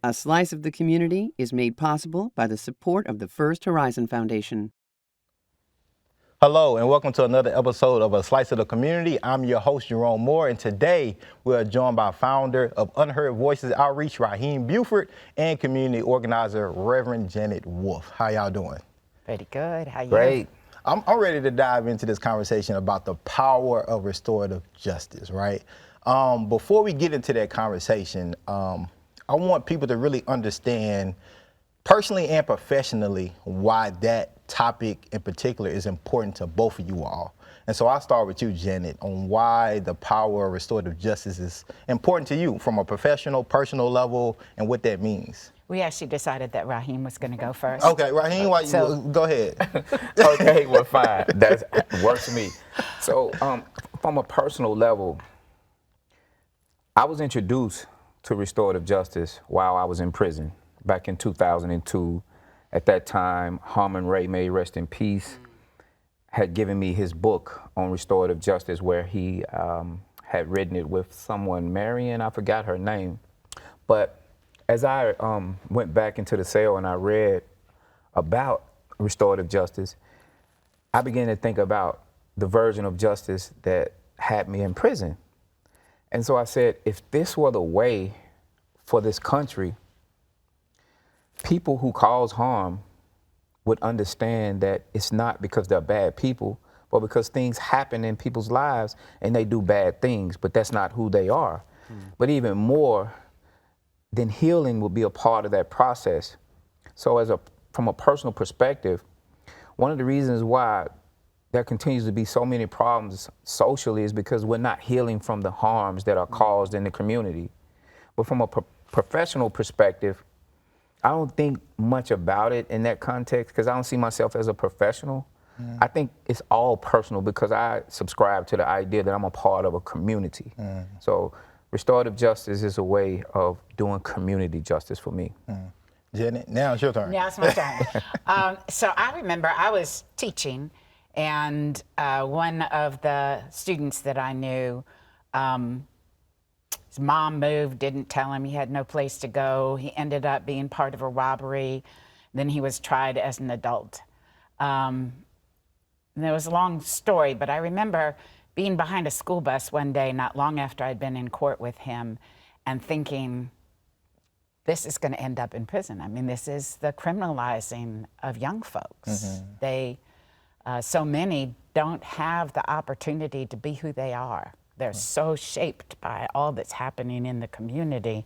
A Slice of the Community is made possible by the support of the First Horizon Foundation. Hello and welcome to another episode of A Slice of the Community. I'm your host, Jerome Moore, and today we are joined by founder of Unheard Voices Outreach, Rahim Buford, and community organizer, Reverend Janet Wolfe. How y'all doing? Pretty good. How you? Great. I'm ready to dive into this conversation about the power of restorative justice, right? Before we get into that conversation, I want people to really understand personally and professionally why that topic in particular is important to both of you all. And so I'll start with you, Janet, on why the power of restorative justice is important to you from a professional, personal level, and what that means. We actually decided that Rahim was going to go first. Okay, Rahim, go ahead. Okay, well, fine. That works for me. So from a personal level, I was introduced to restorative justice while I was in prison back in 2002. At that time, Harmon Ray, may rest in peace, had given me his book on restorative justice where he had written it with someone, Marion, I forgot her name. But as I went back into the cell and I read about restorative justice, I began to think about the version of justice that had me in prison. And so I said, if this were the way for this country, people who cause harm would understand that it's not because they're bad people, but because things happen in people's lives and they do bad things, but that's not who they are. But even more, then healing will be a part of that process. So from a personal perspective, one of the reasons why there continues to be so many problems socially is because we're not healing from the harms that are caused in the community. But from a professional perspective, I don't think much about it in that context because I don't see myself as a professional. I think it's all personal because I subscribe to the idea that I'm a part of a community. So restorative justice is a way of doing community justice for me. Janet, now it's your turn. Now it's my turn. So I remember I was teaching, and one of the students that I knew, his mom moved, didn't tell him, he had no place to go. He ended up being part of a robbery. Then he was tried as an adult. And it was a long story, but I remember being behind a school bus one day, not long after I'd been in court with him, and thinking, this is going to end up in prison. I mean, this is the criminalizing of young folks. So many don't have the opportunity to be who they are. They're so shaped by all that's happening in the community,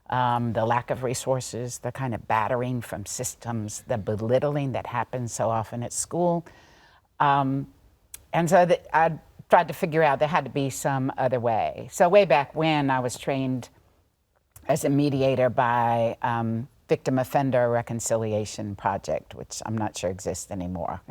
the lack of resources, the kind of battering from systems, the belittling that happens so often at school. And so I tried to figure out there had to be some other way. So way back when, I was trained as a mediator by Victim Offender Reconciliation Project, which I'm not sure exists anymore.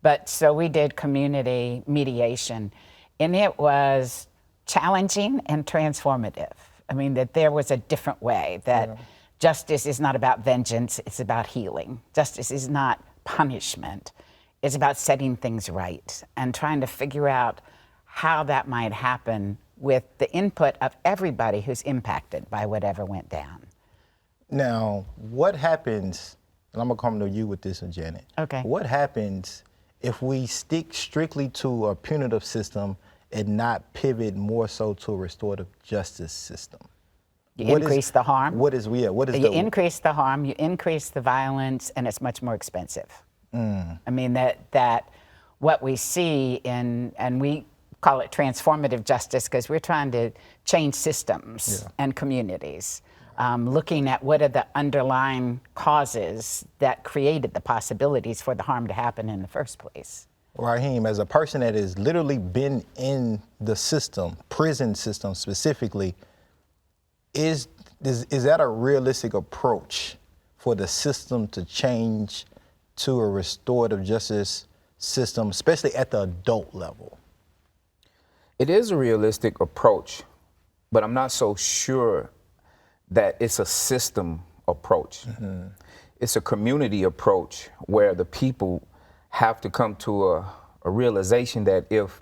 But so we did community mediation, and it was challenging and transformative. I mean, that there was a different way, that justice is not about vengeance, it's about healing. Justice is not punishment, it's about setting things right and trying to figure out how that might happen with the input of everybody who's impacted by whatever went down. Now, what happens, and I'm gonna come to you with this, Janet. Okay. What happens if we stick strictly to a punitive system and not pivot more so to a restorative justice system? You increase the harm. You increase the harm, you increase the violence, and it's much more expensive. I mean, that what we see and we call it transformative justice because we're trying to change systems and communities. Looking at what are the underlying causes that created the possibilities for the harm to happen in the first place. Rahim, as a person that has literally been in the system, prison system specifically, is that a realistic approach for the system to change to a restorative justice system, especially at the adult level? It is a realistic approach, but I'm not so sure that it's a system approach. It's a community approach where the people have to come to a realization that if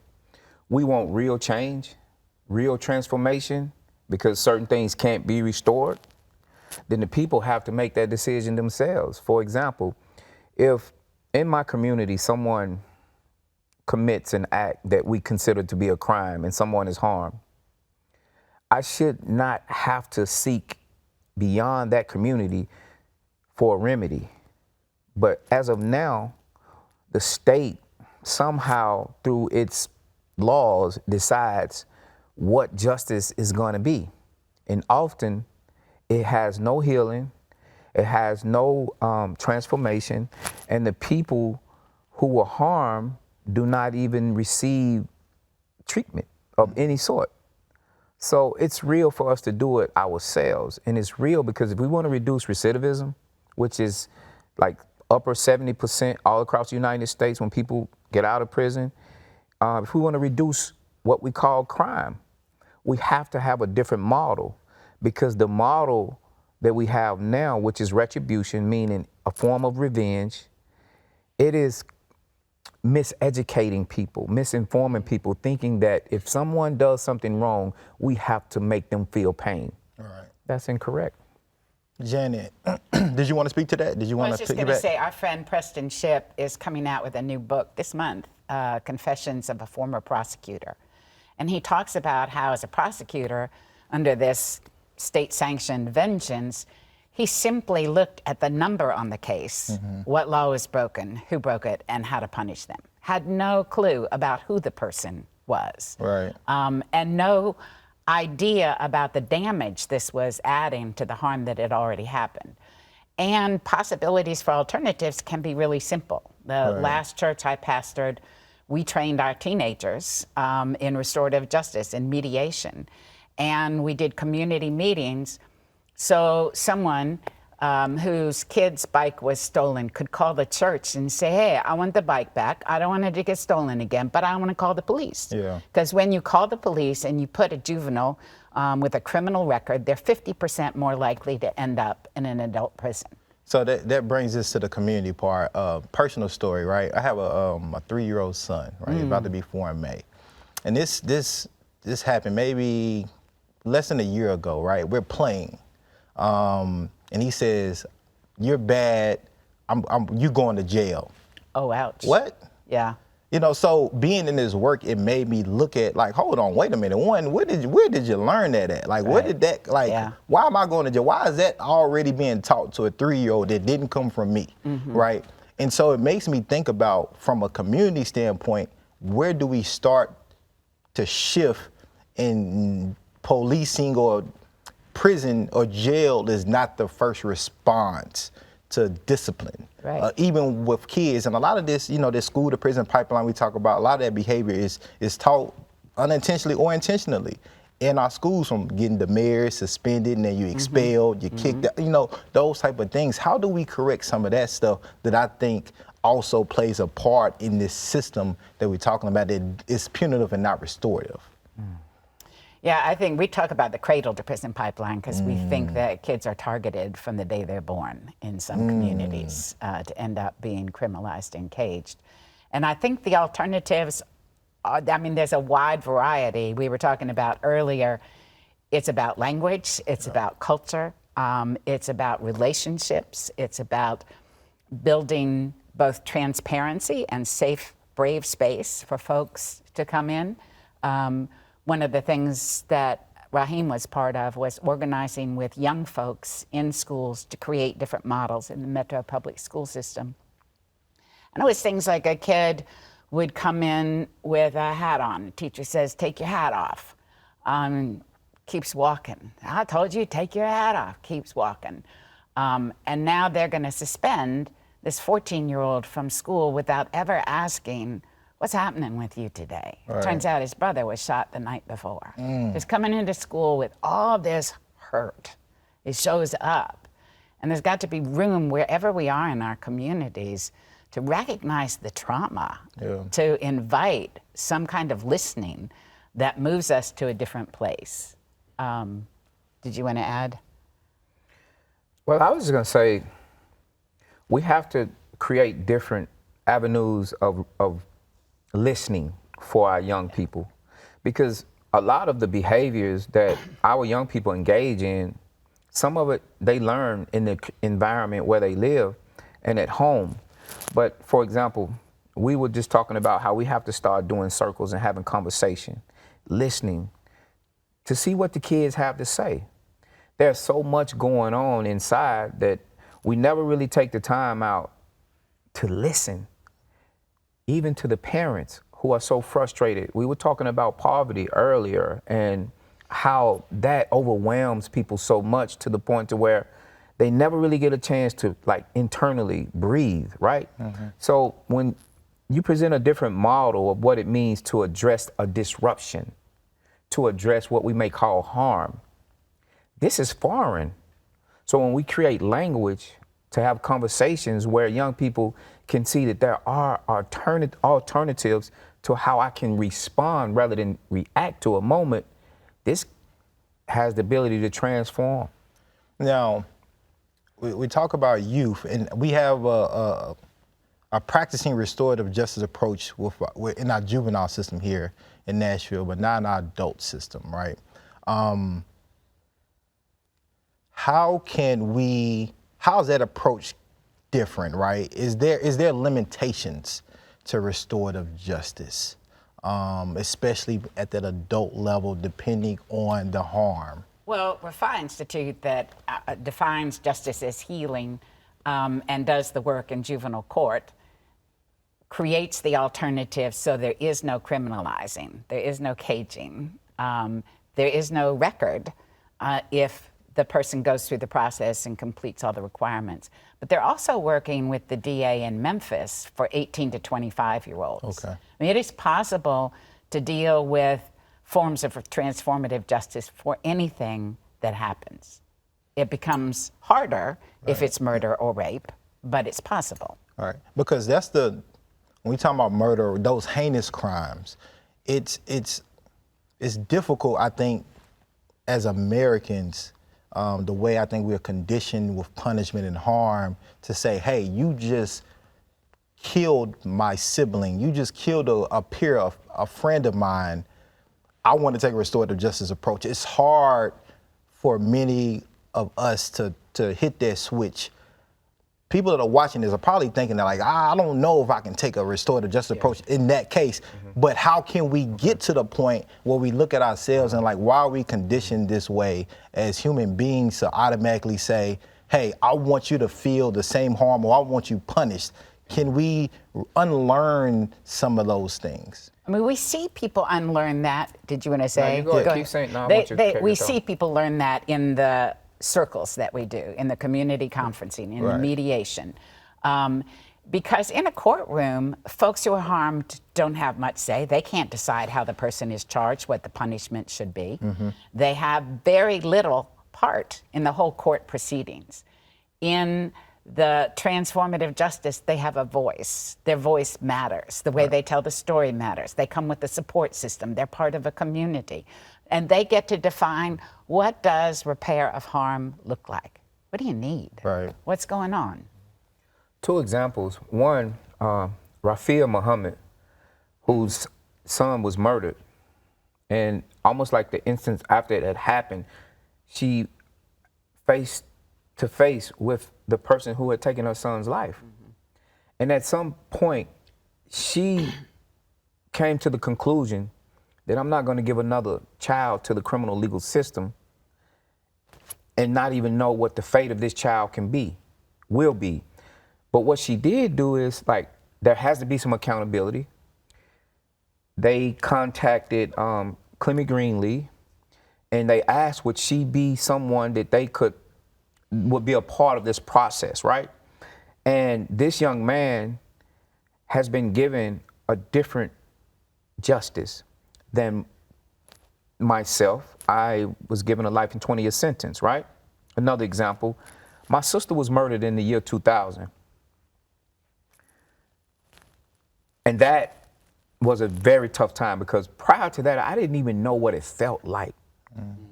we want real change, real transformation, because certain things can't be restored, then the people have to make that decision themselves. For example, if in my community someone commits an act that we consider to be a crime and someone is harmed, I should not have to seek beyond that community for a remedy. But as of now, the state somehow through its laws decides what justice is going to be. And often it has no healing, it has no transformation, and the people who were harmed do not even receive treatment of any sort. So it's real for us to do it ourselves. And it's real because if we want to reduce recidivism, which is like upper 70% all across the United States when people get out of prison, if we want to reduce what we call crime, we have to have a different model, because the model that we have now, which is retribution, meaning a form of revenge, it is miseducating people, misinforming people, thinking that if someone does something wrong, we have to make them feel pain. All right. That's incorrect. Janet, did you want to speak to that? Did you want I was to just pick going it to back? say our friend Preston Shipp is coming out with a new book this month, Confessions of a Former Prosecutor. And he talks about how as a prosecutor under this state-sanctioned vengeance, he simply looked at the number on the case, what law was broken, who broke it, and how to punish them. Had no clue about who the person was. Right. And no idea about the damage this was adding to the harm that had already happened. And possibilities for alternatives can be really simple. The last church I pastored, we trained our teenagers in restorative justice, in mediation. And we did community meetings. So someone whose kid's bike was stolen could call the church and say, hey, I want the bike back. I don't want it to get stolen again, but I want to call the police. Yeah. Because when you call the police and you put a juvenile with a criminal record, they're 50% more likely to end up in an adult prison. So that brings us to the community part. Personal story, right? I have a 3-year-old son, right? About to be 4 in May. And this happened maybe less than a year ago, right? We're playing. And he says, you're bad, you going to jail. Oh, ouch. What? Yeah. You know, so being in this work, it made me look at like, hold on, wait a minute. One, where did you learn that at? Like, where did that, like, why am I going to jail? Why is that already being taught to a 3-year-old that didn't come from me, right? And so it makes me think about, from a community standpoint, where do we start to shift in policing, or prison or jail is not the first response to discipline, even with kids. And a lot of this, you know, this school to prison pipeline we talk about, a lot of that behavior is taught unintentionally or intentionally in our schools, from getting demerits, suspended, and then you expelled, you kicked out, you know, those type of things. How do we correct some of that stuff that I think also plays a part in this system that we're talking about that is punitive and not restorative? Yeah, I think we talk about the cradle to prison pipeline because we think that kids are targeted from the day they're born in some communities to end up being criminalized and caged. And I think the alternatives, I mean, there's a wide variety. We were talking about earlier, it's about language, it's about culture, it's about relationships, it's about building both transparency and safe, brave space for folks to come in. One of the things that Rahim was part of was organizing with young folks in schools to create different models in the Metro public school system. And it was things like a kid would come in with a hat on. The teacher says, take your hat off. Keeps walking. I told you, take your hat off. Keeps walking. And now they're going to suspend this 14-year-old from school without ever asking, what's happening with you today? Turns out his brother was shot the night before. Just coming into school with all this hurt. It shows up. And there's got to be room wherever we are in our communities to recognize the trauma, to invite some kind of listening that moves us to a different place. Did you want to add? Well, I was just going to say, we have to create different avenues of listening for our young people, because a lot of the behaviors that our young people engage in, some of it they learn in the environment where they live and at home. But for example, we were just talking about how we have to start doing circles and having conversation, listening to see what the kids have to say. There's so much going on inside that we never really take the time out to listen, even to the parents who are so frustrated. We were talking about poverty earlier and how that overwhelms people so much to the point to where they never really get a chance to like internally breathe, right? So when you present a different model of what it means to address a disruption, to address what we may call harm, this is foreign. So when we create language to have conversations where young people can see that there are alternatives to how I can respond rather than react to a moment, this has the ability to transform. Now, we talk about youth, and we have a practicing restorative justice approach in our juvenile system here in Nashville, but not in our adult system, right? How is that approach different, right? Is there limitations to restorative justice, especially at that adult level, depending on the harm? Well, Refy Institute that defines justice as healing and does the work in juvenile court creates the alternative, so there is no criminalizing, there is no caging, there is no record if the person goes through the process and completes all the requirements. But they're also working with the DA in Memphis for 18 to 25-year-olds. Okay. I mean, it is possible to deal with forms of transformative justice for anything that happens. It becomes harder if it's murder or rape, but it's possible. All right, because when we talk about murder, those heinous crimes, it's difficult, I think, as Americans, the way I think we're conditioned with punishment and harm to say, hey, you just killed my sibling, you just killed a peer, a friend of mine, I want to take a restorative justice approach. It's hard for many of us to hit that switch. People that are watching this are probably thinking that like, I don't know if I can take a restorative justice approach in that case, but how can we get to the point where we look at ourselves and like, why are we conditioned this way as human beings to automatically say, hey, I want you to feel the same harm or I want you punished? Can we unlearn some of those things? I mean, we see people unlearn that. Did you want to say? No, you go ahead. Keep saying. No, I want you to we see people learn that in the circles that we do, in the community conferencing, in the mediation. Because in a courtroom, folks who are harmed don't have much say. They can't decide how the person is charged, what the punishment should be. They have very little part in the whole court proceedings. In the transformative justice, they have a voice. Their voice matters. The way they tell the story matters. They come with a support system. They're part of a community. And they get to define, what does repair of harm look like? What do you need? Right. What's going on? Two examples. One, Rafia Muhammad, whose son was murdered. And almost like the instance after it had happened, she faced to face with the person who had taken her son's life. And at some point, she came to the conclusion that I'm not going to give another child to the criminal legal system and not even know what the fate of this child will be. But what she did do is, like, there has to be some accountability. They contacted Clemmy Greenlee, and they asked, would she be someone that they would be a part of this process, right? And this young man has been given a different justice than myself. I was given a life in 20-year sentence, right? Another example, my sister was murdered in the year 2000. And that was a very tough time because prior to that, I didn't even know what it felt like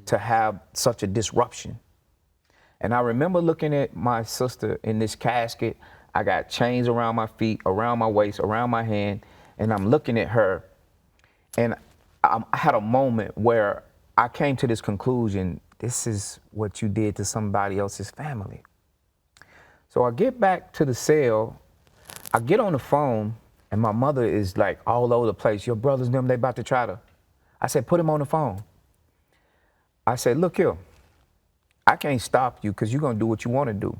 to have such a disruption. And I remember looking at my sister in this casket. I got chains around my feet, around my waist, around my hand, and I'm looking at her. And I had a moment where I came to this conclusion: this is what you did to somebody else's family. So I get back to the cell, I get on the phone, and my mother is like all over the place. Your brothers, them, they about to try to. I said, put him on the phone. I said, look here, I can't stop you because you're going to do what you want to do.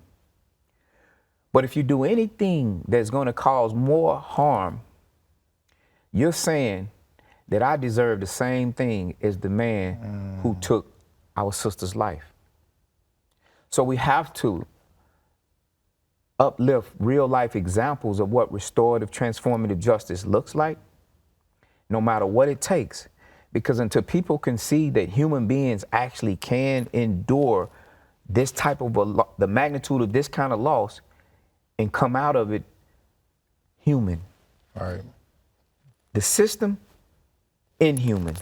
But if you do anything that's going to cause more harm, you're saying that I deserve the same thing as the man who took our sister's life. So we have to uplift real life examples of what restorative transformative justice looks like, no matter what it takes. Because until people can see that human beings actually can endure this type of the magnitude of this kind of loss and come out of it human. Right. The system, inhuman.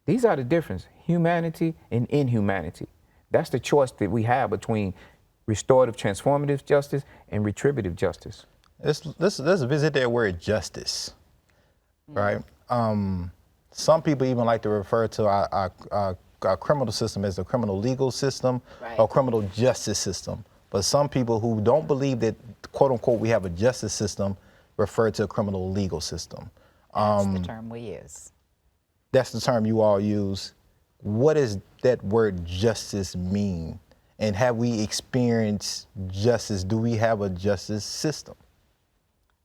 These are the difference, humanity and inhumanity. That's the choice that we have between restorative transformative justice and retributive justice. Let's visit that word justice, right? Some people even like to refer to our criminal system as the criminal legal system or criminal justice system. But some people who don't believe that, quote unquote, we have a justice system refer to a criminal legal system. That's the term we use. That's the term you all use. What does that word justice mean? And have we experienced justice? Do we have a justice system?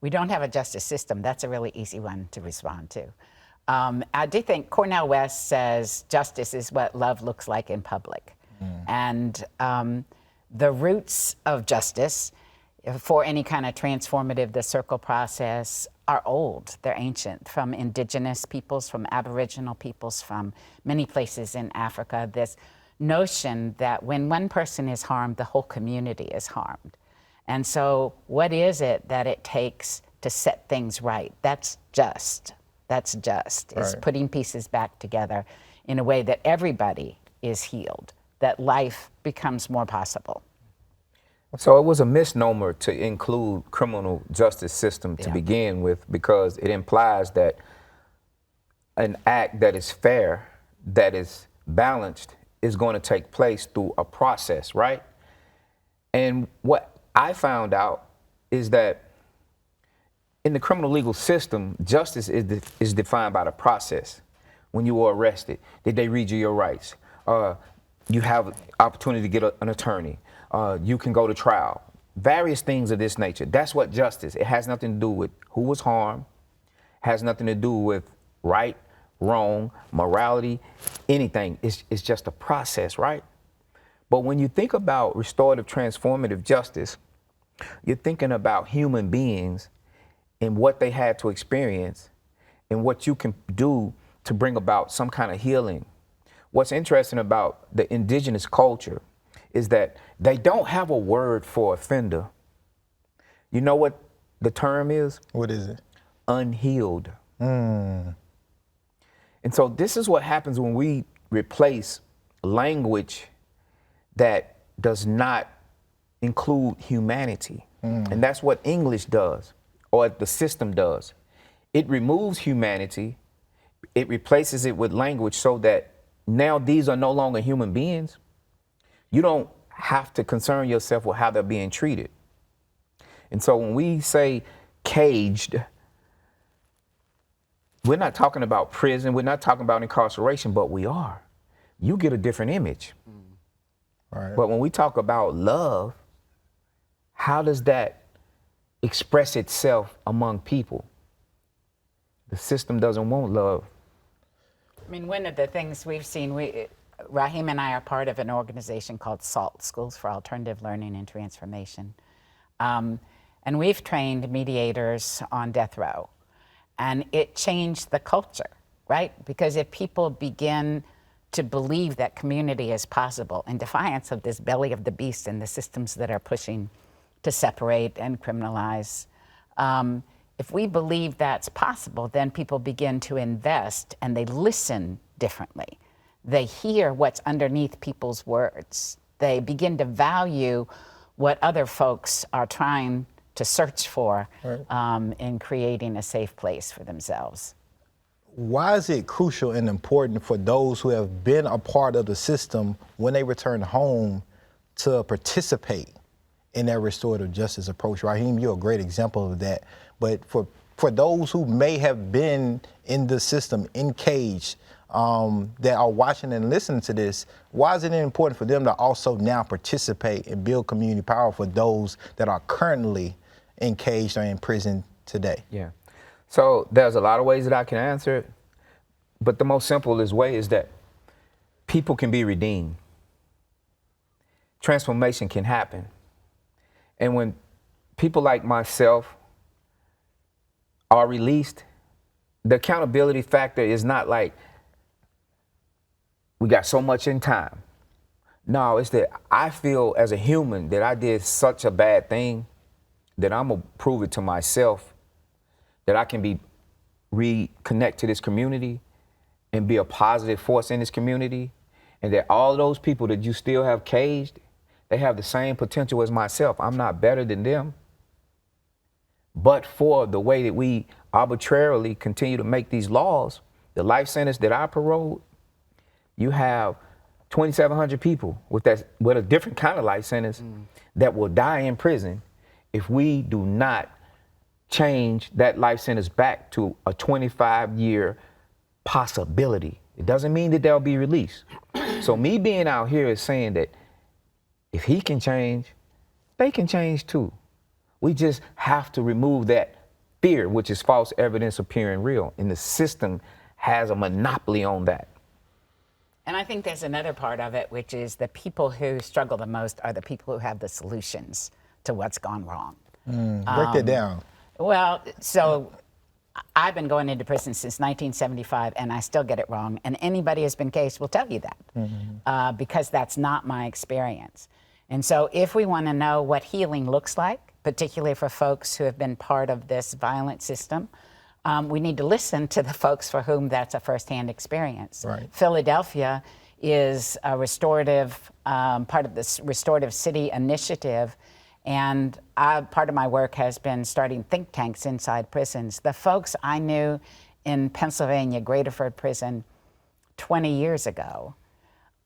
We don't have a justice system. That's a really easy one to respond to. I do think Cornel West says justice is what love looks like in public. And the roots of justice for any kind of transformative, the circle process, are old. They're ancient, from indigenous peoples, from Aboriginal peoples, from many places in Africa. This notion that when one person is harmed, the whole community is harmed. And so what is it that it takes to set things right? That's just. That's just, is putting pieces back together in a way that everybody is healed, that life becomes more possible. So it was a misnomer to include criminal justice system to begin with, because it implies that an act that is fair, that is balanced, is going to take place through a process, right? And what I found out is that in the criminal legal system, justice is defined by the process. When you were arrested, did they read you your rights? You have opportunity to get an attorney. You can go to trial. Various things of this nature. That's what justice. It has nothing to do with who was harmed, has nothing to do with right, wrong, morality, anything. It's just a process, right? But when you think about restorative transformative justice, you're thinking about human beings and what they had to experience and what you can do to bring about some kind of healing. What's interesting about the indigenous culture is that they don't have a word for offender. You know what the term is? What is it? Unhealed. And so this is what happens when we replace language that does not include humanity. And that's what English does, or the system does. It removes humanity, it replaces it with language so that now these are no longer human beings. You don't have to concern yourself with how they're being treated. And so when we say caged, we're not talking about prison, we're not talking about incarceration, but we are. You get a different image. Right. But when we talk about love, how does that express itself among people? The system doesn't want love. I mean, one of the things we've seen, Rahim and I are part of an organization called SALT, Schools for Alternative Learning and Transformation. And we've trained mediators on death row. And it changed the culture, right? Because if people begin to believe that community is possible in defiance of this belly of the beast and the systems that are pushing to separate and criminalize, if we believe that's possible, then people begin to invest and they listen differently. They hear what's underneath people's words. they begin to value what other folks are trying to search for in creating a safe place for themselves. Why is it crucial and important for those who have been a part of the system when they return home to participate in that restorative justice approach? Rahim, you're a great example of that. But for those who may have been in the system, encaged, that are watching and listening to this, why is it important for them to also now participate and build community power for those that are currently encaged or in prison today? Yeah. So there's a lot of ways that I can answer it, but the most simplest way is that people can be redeemed. Transformation can happen. And when people like myself are released, the accountability factor is not like we got so much in time. No, it's that I feel as a human that I did such a bad thing that I'm gonna prove it to myself that I can be reconnect to this community and be a positive force in this community, and that all those people that you still have caged, they have the same potential as myself. I'm not better than them. But for the way that we arbitrarily continue to make these laws, the life sentence that I paroled, you have 2,700 people with a different kind of life sentence that will die in prison if we do not change that life sentence back to a 25-year possibility. It doesn't mean that they'll be released. So me being out here is saying that if he can change, they can change too. We just have to remove that fear, which is false evidence appearing real. And the system has a monopoly on that. And I think there's another part of it, which is the people who struggle the most are the people who have the solutions to what's gone wrong. Break that down. Well, so I've been going into prison since 1975, and I still get it wrong. And anybody who's been cased will tell you that, because that's not my experience. And so if we want to know what healing looks like, particularly for folks who have been part of this violent system, we need to listen to the folks for whom that's a firsthand experience. Right. Philadelphia is a restorative, part of this Restorative City initiative. And part of my work has been starting think tanks inside prisons. The folks I knew in Pennsylvania, Graterford Prison, 20 years ago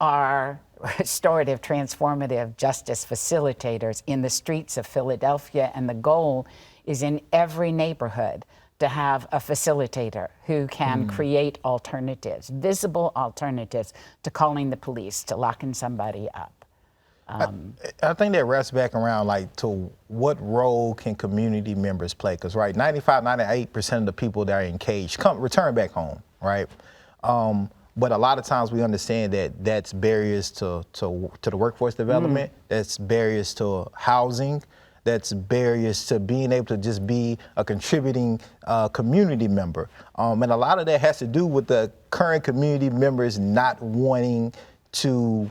are restorative, transformative justice facilitators in the streets of Philadelphia. And the goal is in every neighborhood to have a facilitator who can create alternatives, visible alternatives to calling the police, to locking somebody up. I think that wraps back around like to what role can community members play? Because 98% of the people that are encaged return back home, right? But a lot of times we understand that that's barriers to the workforce development, that's barriers to housing, that's barriers to being able to just be a contributing community member. And a lot of that has to do with the current community members not wanting to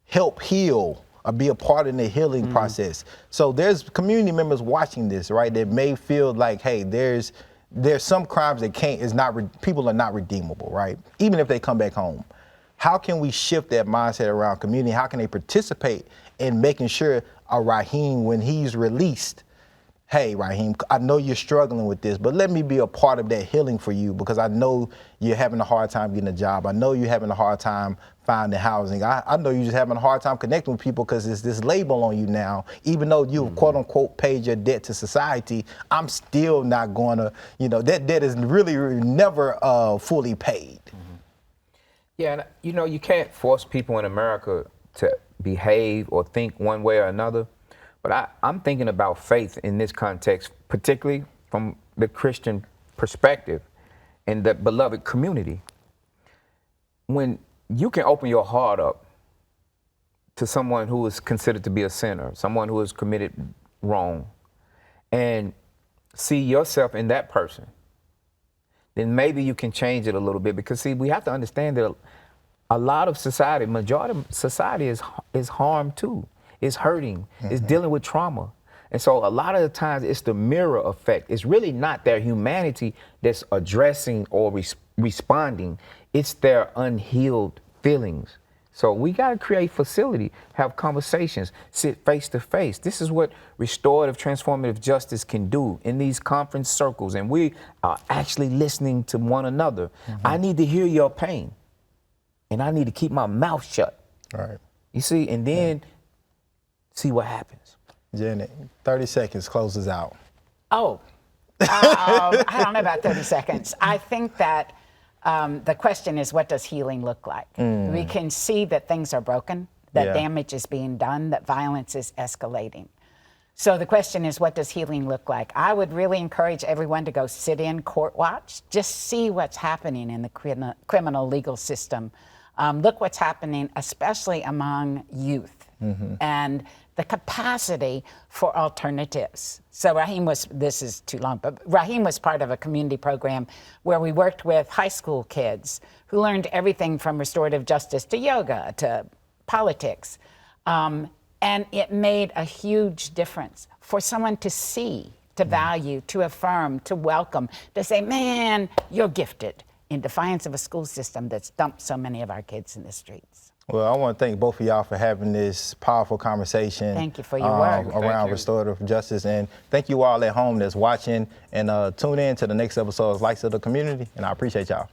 help heal or be a part in the healing process. So there's community members watching this, right, that may feel like, hey, there's some crimes that people are not redeemable, right? Even if they come back home. How can we shift that mindset around community? How can they participate in making sure Rahim, when he's released, hey, Rahim, I know you're struggling with this, but let me be a part of that healing for you, because I know you're having a hard time getting a job. I know you're having a hard time finding housing. I know you're just having a hard time connecting with people because there's this label on you now. Even though you've quote unquote paid your debt to society, I'm still not going to, that debt is really never fully paid. Yeah, and you can't force people in America to behave or think one way or another. But I'm thinking about faith in this context, particularly from the Christian perspective and the beloved community. When you can open your heart up to someone who is considered to be a sinner, someone who has committed wrong, and see yourself in that person, then maybe you can change it a little bit. Because see, we have to understand that a lot of society, majority of society is harmed too. It's hurting, it's dealing with trauma. And so a lot of the times it's the mirror effect. It's really not their humanity that's addressing or responding. It's their unhealed feelings So we got to create facility, have conversations, sit face to face. This is what restorative transformative justice can do in these conference circles, and we are actually listening to one another. I need to hear your pain, and I need to keep my mouth shut. Right. You see, and then see what happens. Janet, 30 seconds closes out. Oh, I don't know about 30 seconds. I think that the question is, what does healing look like? We can see that things are broken, that damage is being done, that violence is escalating. So the question is, what does healing look like? I would really encourage everyone to go sit in court watch, just see what's happening in the criminal legal system. Look what's happening, especially among youth, and the capacity for alternatives. So Rahim this is too long, but Rahim was part of a community program where we worked with high school kids who learned everything from restorative justice to yoga to politics. And it made a huge difference for someone to see, to value, to affirm, to welcome, to say, man, you're gifted, in defiance of a school system that's dumped so many of our kids in the streets. Well, I want to thank both of y'all for having this powerful conversation. Thank you for your work. Around restorative justice. And thank you all at home that's watching. And tune in to the next episode of Lights of the Community. And I appreciate y'all.